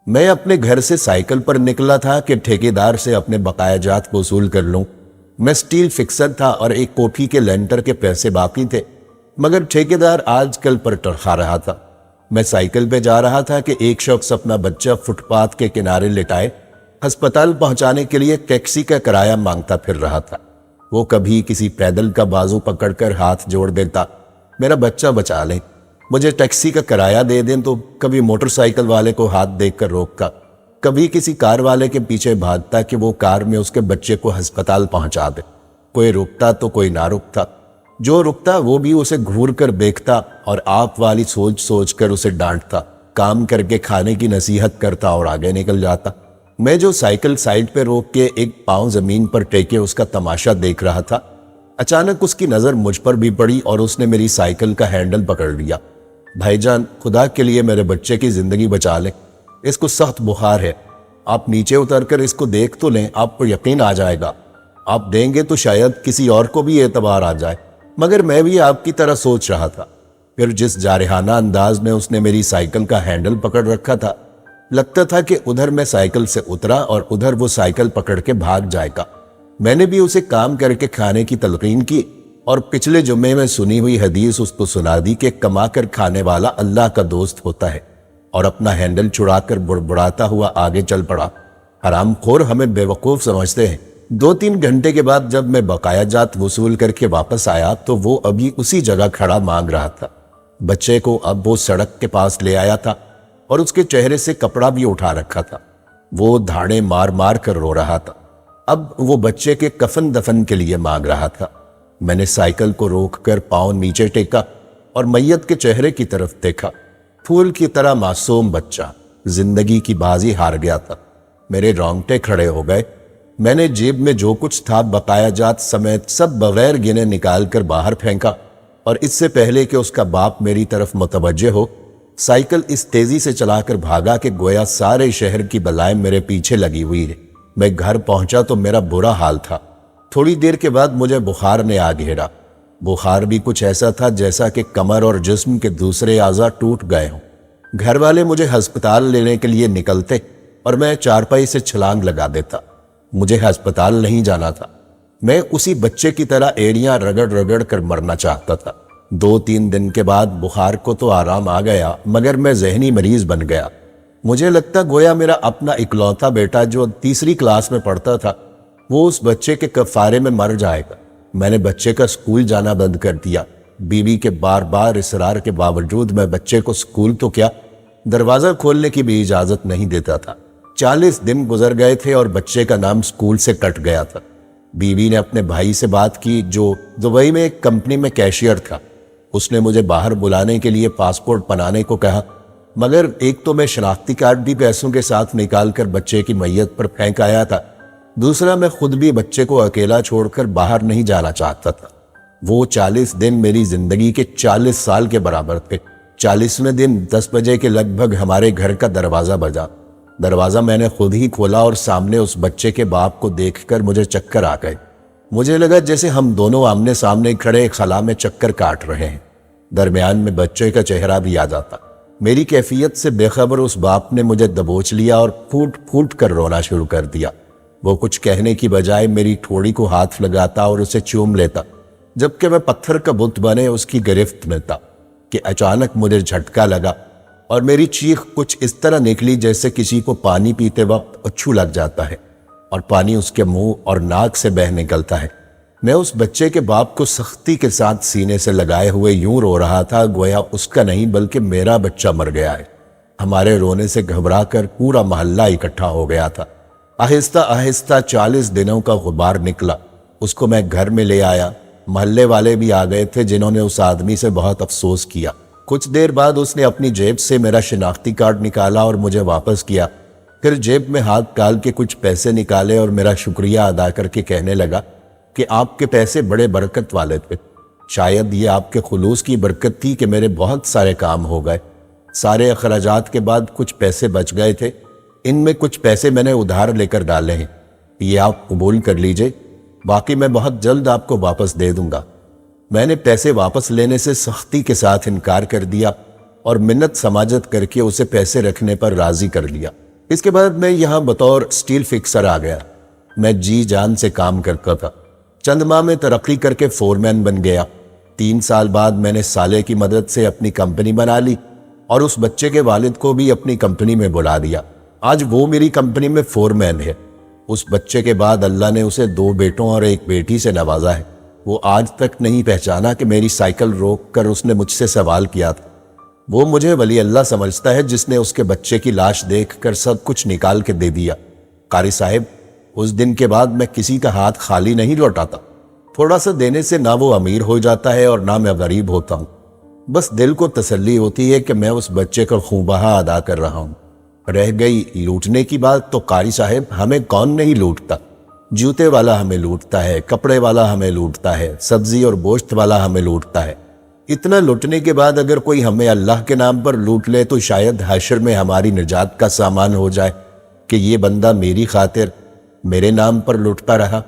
میں اپنے گھر سے سائیکل پر نکلا تھا کہ ٹھیکیدار سے اپنے بقایا جات وصول کر لوں۔ میں سٹیل فکسر تھا اور ایک کوٹھی کے لینٹر کے پیسے باقی تھے، مگر ٹھیکیدار آج کل پر ٹرخا رہا تھا۔ میں سائیکل پہ جا رہا تھا کہ ایک شخص اپنا بچہ فٹ پاتھ کے کنارے لٹائے ہسپتال پہنچانے کے لیے ٹیکسی کا کرایہ مانگتا پھر رہا تھا۔ وہ کبھی کسی پیدل کا بازو پکڑ کر ہاتھ جوڑ دیتا، میرا بچہ بچا لیں، مجھے ٹیکسی کا کرایہ دے دیں، تو کبھی موٹر سائیکل والے کو ہاتھ دیکھ کر روکتا، کبھی کسی کار والے کے پیچھے بھاگتا کہ وہ کار میں اس کے بچے کو ہسپتال پہنچا دے۔ کوئی رکتا تو کوئی نہ رکتا، جو رکتا وہ بھی اسے گھور کر دیکھتا اور آپ والی سوچ سوچ کر اسے ڈانٹتا، کام کر کے کھانے کی نصیحت کرتا اور آگے نکل جاتا۔ میں جو سائیکل سائیڈ پہ روک کے ایک پاؤں زمین پر ٹیکے اس کا تماشا دیکھ رہا تھا، اچانک اس کی نظر مجھ پر بھی پڑی اور اس نے میری سائیکل کا ہینڈل پکڑ لیا۔ بھائی جان، خدا کے لیے میرے بچے کی زندگی بچا لیں، اس کو سخت بخار ہے، آپ نیچے اتر کر اس کو دیکھ تو لیں، آپ کو یقین آ جائے گا، آپ دیں گے تو شاید کسی اور کو بھی اعتبار آ جائے۔ مگر میں بھی آپ کی طرح سوچ رہا تھا۔ پھر جس جارحانہ انداز میں اس نے میری سائیکل کا ہینڈل پکڑ رکھا تھا، لگتا تھا کہ ادھر میں سائیکل سے اترا اور ادھر وہ سائیکل پکڑ کے بھاگ جائے گا۔ میں نے بھی اسے کام کر کے کھانے کی تلقین کی اور پچھلے جمعے میں سنی ہوئی حدیث اس کو سنا دی کہ کما کر کھانے والا اللہ کا دوست ہوتا ہے، اور اپنا ہینڈل چھڑا کر بڑبڑاتا ہوا آگے چل پڑا۔ حرام خور ہمیں بے وقوف سمجھتے ہیں۔ 2-3 گھنٹے کے بعد جب میں بقایا جات وصول کر کے واپس آیا تو وہ ابھی اسی جگہ کھڑا مانگ رہا تھا۔ بچے کو اب وہ سڑک کے پاس لے آیا تھا اور اس کے چہرے سے کپڑا بھی اٹھا رکھا تھا۔ وہ دھاڑے مار مار کر رو رہا تھا۔ اب وہ بچے کے کفن دفن کے لیے مانگ رہا تھا۔ میں نے سائیکل کو روک کر پاؤں نیچے ٹیکا اور میت کے چہرے کی طرف دیکھا۔ پھول کی طرح معصوم بچہ زندگی کی بازی ہار گیا تھا۔ میرے رونگٹے کھڑے ہو گئے۔ میں نے جیب میں جو کچھ تھا بقایا جات سمیت سب بغیر گنے نکال کر باہر پھینکا، اور اس سے پہلے کہ اس کا باپ میری طرف متوجہ ہو، سائیکل اس تیزی سے چلا کر بھاگا کہ گویا سارے شہر کی بلائیں میرے پیچھے لگی ہوئی ہے۔ میں گھر پہنچا تو میرا برا حال تھا۔ تھوڑی دیر کے بعد مجھے بخار نے آ گھیرا۔ بخار بھی کچھ ایسا تھا جیسا کہ کمر اور جسم کے دوسرے اعضاء ٹوٹ گئے ہوں۔ گھر والے مجھے ہسپتال لینے کے لیے نکلتے اور میں چارپائی سے چھلانگ لگا دیتا۔ مجھے ہسپتال نہیں جانا تھا، میں اسی بچے کی طرح ایڑیاں رگڑ رگڑ کر مرنا چاہتا تھا۔ 2-3 دن کے بعد بخار کو تو آرام آ گیا، مگر میں ذہنی مریض بن گیا۔ مجھے لگتا گویا میرا اپنا اکلوتا بیٹا جو 3 کلاس میں پڑھتا تھا، وہ اس بچے کے کفارے میں مر جائے گا۔ میں نے بچے کا سکول جانا بند کر دیا۔ بیوی کے بار بار اصرار کے باوجود میں بچے کو سکول تو کیا، دروازہ کھولنے کی بھی اجازت نہیں دیتا تھا۔ 40 دن گزر گئے تھے اور بچے کا نام سکول سے کٹ گیا تھا۔ بیوی نے اپنے بھائی سے بات کی جو دبئی میں ایک کمپنی میں کیشیئر تھا۔ اس نے مجھے باہر بلانے کے لیے پاسپورٹ بنانے کو کہا، مگر ایک تو میں شناختی کارڈ بھی پیسوں کے ساتھ نکال کر بچے کی میت پر پھینک آیا تھا، دوسرا میں خود بھی بچے کو اکیلا چھوڑ کر باہر نہیں جانا چاہتا تھا۔ وہ 40 دن میری زندگی کے 40 سال کے برابر تھے۔ 40ویں دن 10 بجے کے لگ بھگ ہمارے گھر کا دروازہ بجا۔ دروازہ میں نے خود ہی کھولا اور سامنے اس بچے کے باپ کو دیکھ کر مجھے چکر آ گئے۔ مجھے لگا جیسے ہم دونوں آمنے سامنے کھڑے خلا میں چکر کاٹ رہے ہیں۔ درمیان میں بچے کا چہرہ بھی آ جاتا۔ میری کیفیت سے بے خبر اس باپ نے مجھے دبوچ لیا اور پھوٹ پھوٹ کر رونا شروع کر دیا۔ وہ کچھ کہنے کی بجائے میری ٹھوڑی کو ہاتھ لگاتا اور اسے چوم لیتا، جبکہ میں پتھر کا بت بنے اس کی گرفت میں تھا کہ اچانک مجھے جھٹکا لگا اور میری چیخ کچھ اس طرح نکلی جیسے کسی کو پانی پیتے وقت اچھو لگ جاتا ہے اور پانی اس کے منہ اور ناک سے بہہ نکلتا ہے۔ میں اس بچے کے باپ کو سختی کے ساتھ سینے سے لگائے ہوئے یوں رو رہا تھا گویا اس کا نہیں بلکہ میرا بچہ مر گیا ہے۔ ہمارے رونے سے گھبرا کر پورا محلہ اکٹھا ہو گیا تھا۔ آہستہ آہستہ 40 دنوں کا غبار نکلا۔ اس کو میں گھر میں لے آیا۔ محلے والے بھی آ گئے تھے جنہوں نے اس آدمی سے بہت افسوس کیا۔ کچھ دیر بعد اس نے اپنی جیب سے میرا شناختی کارڈ نکالا اور مجھے واپس کیا۔ پھر جیب میں ہاتھ ڈال کے کچھ پیسے نکالے اور میرا شکریہ ادا کر کے کہنے لگا کہ آپ کے پیسے بڑے برکت والے تھے۔ شاید یہ آپ کے خلوص کی برکت تھی کہ میرے بہت سارے کام ہو گئے۔ سارے اخراجات کے بعد کچھ پیسے بچ گئے تھے، ان میں کچھ پیسے میں نے ادھار لے کر ڈالے ہیں، یہ آپ قبول کر لیجئے، باقی میں بہت جلد آپ کو واپس دے دوں گا۔ میں نے پیسے واپس لینے سے سختی کے ساتھ انکار کر دیا اور منت سماجت کر کے اسے پیسے رکھنے پر راضی کر لیا۔ اس کے بعد میں یہاں بطور سٹیل فکسر آ گیا۔ میں جی جان سے کام کرتا تھا۔ چند ماہ میں ترقی کر کے فورمین بن گیا۔ 3 سال بعد میں نے سالے کی مدد سے اپنی کمپنی بنا لی اور اس بچے کے والد کو بھی اپنی کمپنی میں بلا دیا۔ آج وہ میری کمپنی میں فورمین ہے۔ اس بچے کے بعد اللہ نے اسے 2 بیٹوں اور 1 بیٹی سے نوازا ہے۔ وہ آج تک نہیں پہچانا کہ میری سائیکل روک کر اس نے مجھ سے سوال کیا تھا۔ وہ مجھے ولی اللہ سمجھتا ہے جس نے اس کے بچے کی لاش دیکھ کر سب کچھ نکال کے دے دیا۔ قاری صاحب، اس دن کے بعد میں کسی کا ہاتھ خالی نہیں لوٹاتا۔ تھوڑا سا دینے سے نہ وہ امیر ہو جاتا ہے اور نہ میں غریب ہوتا ہوں۔ بس دل کو تسلی ہوتی ہے کہ میں اس بچے کا خونبہا ادا کر رہا ہوں۔ رہ گئی لوٹنے کی بات، تو قاری صاحب ہمیں کون نہیں لوٹتا؟ جوتے والا ہمیں لوٹتا ہے، کپڑے والا ہمیں لوٹتا ہے، سبزی اور گوشت والا ہمیں لوٹتا ہے۔ اتنا لوٹنے کے بعد اگر کوئی ہمیں اللہ کے نام پر لوٹ لے تو شاید حشر میں ہماری نجات کا سامان ہو جائے کہ یہ بندہ میری خاطر میرے نام پر لوٹتا رہا۔